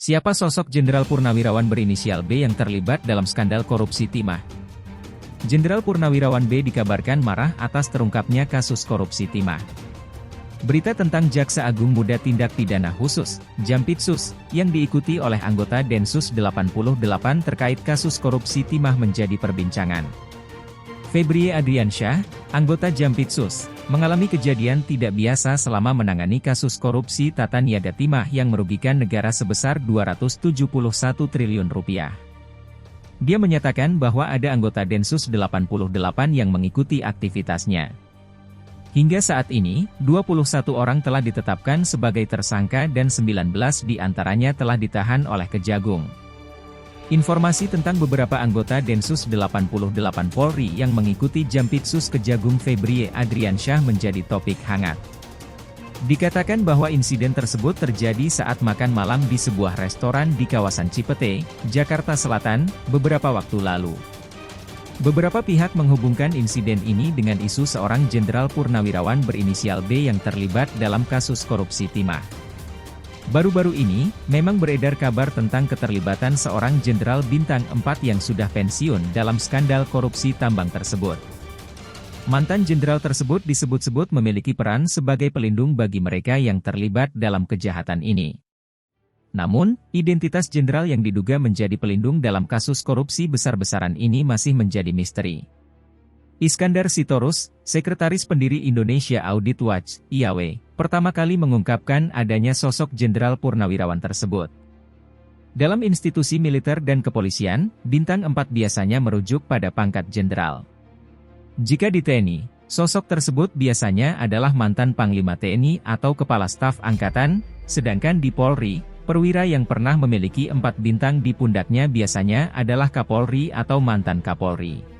Siapa sosok Jenderal Purnawirawan berinisial B yang terlibat dalam skandal korupsi timah? Jenderal Purnawirawan B dikabarkan marah atas terungkapnya kasus korupsi timah. Berita tentang Jaksa Agung Muda Tindak Pidana Khusus, Jampitsus, yang diikuti oleh anggota Densus 88 terkait kasus korupsi timah menjadi perbincangan. Febrie Adriansyah, anggota Jampitsus, mengalami kejadian tidak biasa selama menangani kasus korupsi tata niaga timah yang merugikan negara sebesar Rp271 triliun. Dia menyatakan bahwa ada anggota Densus 88 yang mengikuti aktivitasnya. Hingga saat ini, 21 orang telah ditetapkan sebagai tersangka dan 19 diantaranya telah ditahan oleh Kejagung. Informasi tentang beberapa anggota Densus 88 Polri yang mengikuti Jampitsus Kejagung Febrie Adriansyah menjadi topik hangat. Dikatakan bahwa insiden tersebut terjadi saat makan malam di sebuah restoran di kawasan Cipete, Jakarta Selatan, beberapa waktu lalu. Beberapa pihak menghubungkan insiden ini dengan isu seorang jenderal purnawirawan berinisial B yang terlibat dalam kasus korupsi timah. Baru-baru ini, memang beredar kabar tentang keterlibatan seorang jenderal bintang 4 yang sudah pensiun dalam skandal korupsi tambang tersebut. Mantan jenderal tersebut disebut-sebut memiliki peran sebagai pelindung bagi mereka yang terlibat dalam kejahatan ini. Namun, identitas jenderal yang diduga menjadi pelindung dalam kasus korupsi besar-besaran ini masih menjadi misteri. Iskandar Sitorus, Sekretaris Pendiri Indonesia Audit Watch, IAW, pertama kali mengungkapkan adanya sosok jenderal purnawirawan tersebut. Dalam institusi militer dan kepolisian, bintang 4 biasanya merujuk pada pangkat jenderal. Jika di TNI, sosok tersebut biasanya adalah mantan Panglima TNI atau Kepala Staf Angkatan, sedangkan di Polri, perwira yang pernah memiliki 4 bintang di pundaknya biasanya adalah Kapolri atau mantan Kapolri.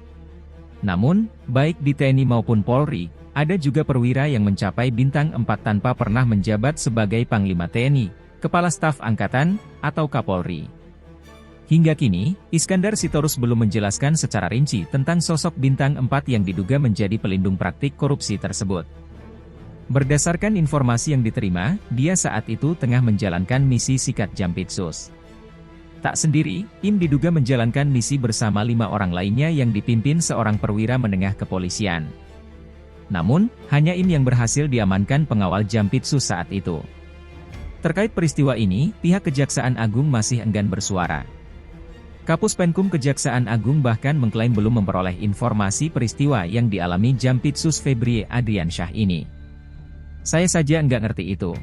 Namun, baik di TNI maupun Polri, ada juga perwira yang mencapai bintang 4 tanpa pernah menjabat sebagai Panglima TNI, Kepala Staf Angkatan, atau Kapolri. Hingga kini, Iskandar Sitorus belum menjelaskan secara rinci tentang sosok bintang 4 yang diduga menjadi pelindung praktik korupsi tersebut. Berdasarkan informasi yang diterima, dia saat itu tengah menjalankan misi sikat Jampitsus. Tak sendiri, Im diduga menjalankan misi bersama 5 orang lainnya yang dipimpin seorang perwira menengah kepolisian. Namun, hanya Im yang berhasil diamankan pengawal Jampitsus saat itu. Terkait peristiwa ini, pihak Kejaksaan Agung masih enggan bersuara. Kapus Penkum Kejaksaan Agung bahkan mengklaim belum memperoleh informasi peristiwa yang dialami Jampitsus Febrie Adriansyah ini. Saya saja enggak ngerti itu.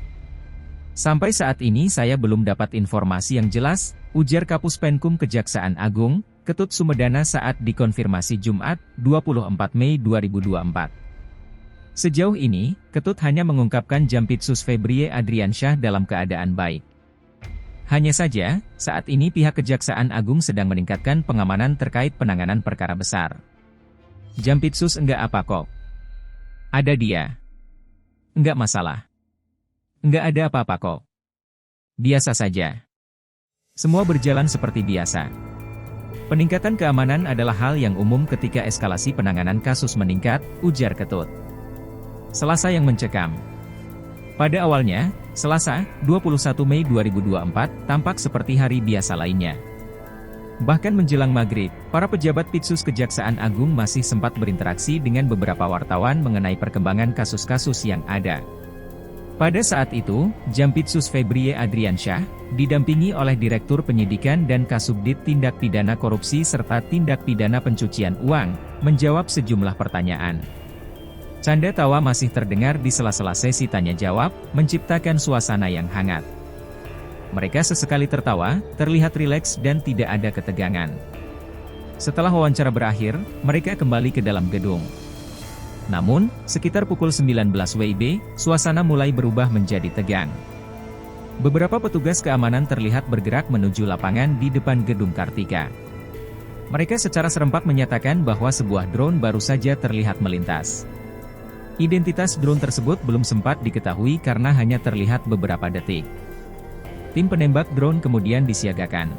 Sampai saat ini saya belum dapat informasi yang jelas, ujar Kapus Penkum Kejaksaan Agung, Ketut Sumedana saat dikonfirmasi Jumat, 24 Mei 2024. Sejauh ini, Ketut hanya mengungkapkan Jampitsus Febrie Adriansyah dalam keadaan baik. Hanya saja, saat ini pihak Kejaksaan Agung sedang meningkatkan pengamanan terkait penanganan perkara besar. Jampitsus enggak apa kok. Ada dia. Enggak masalah. Enggak ada apa-apa kok. Biasa saja. Semua berjalan seperti biasa. Peningkatan keamanan adalah hal yang umum ketika eskalasi penanganan kasus meningkat, ujar Ketut. Selasa yang mencekam. Pada awalnya, Selasa, 21 Mei 2024, tampak seperti hari biasa lainnya. Bahkan menjelang maghrib, para pejabat Pitsus Kejaksaan Agung masih sempat berinteraksi dengan beberapa wartawan mengenai perkembangan kasus-kasus yang ada. Pada saat itu, Jampitsus Febrie Adriansyah, didampingi oleh Direktur Penyidikan dan Kasubdit Tindak Pidana Korupsi serta Tindak Pidana Pencucian Uang, menjawab sejumlah pertanyaan. Canda tawa masih terdengar di sela-sela sesi tanya-jawab, menciptakan suasana yang hangat. Mereka sesekali tertawa, terlihat rileks dan tidak ada ketegangan. Setelah wawancara berakhir, mereka kembali ke dalam gedung. Namun, sekitar pukul 19 WIB, suasana mulai berubah menjadi tegang. Beberapa petugas keamanan terlihat bergerak menuju lapangan di depan gedung Kartika. Mereka secara serempak menyatakan bahwa sebuah drone baru saja terlihat melintas. Identitas drone tersebut belum sempat diketahui karena hanya terlihat beberapa detik. Tim penembak drone kemudian disiagakan.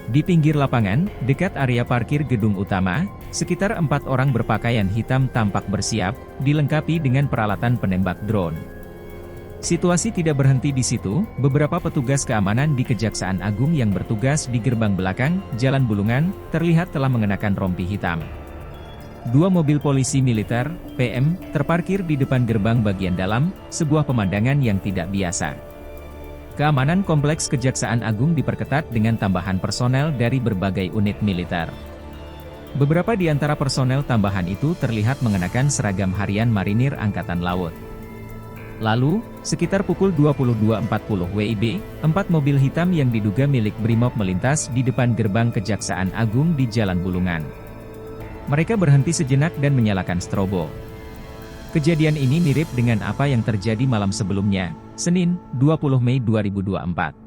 Di pinggir lapangan, dekat area parkir gedung utama, sekitar 4 orang berpakaian hitam tampak bersiap, dilengkapi dengan peralatan penembak drone. Situasi tidak berhenti di situ, beberapa petugas keamanan di Kejaksaan Agung yang bertugas di gerbang belakang, Jalan Bulungan, terlihat telah mengenakan rompi hitam. Dua mobil polisi militer, PM, terparkir di depan gerbang bagian dalam, sebuah pemandangan yang tidak biasa. Keamanan kompleks Kejaksaan Agung diperketat dengan tambahan personel dari berbagai unit militer. Beberapa di antara personel tambahan itu terlihat mengenakan seragam harian Marinir Angkatan Laut. Lalu, sekitar pukul 22.40 WIB, 4 mobil hitam yang diduga milik Brimob melintas di depan gerbang Kejaksaan Agung di Jalan Bulungan. Mereka berhenti sejenak dan menyalakan strobo. Kejadian ini mirip dengan apa yang terjadi malam sebelumnya, Senin, 20 Mei 2024.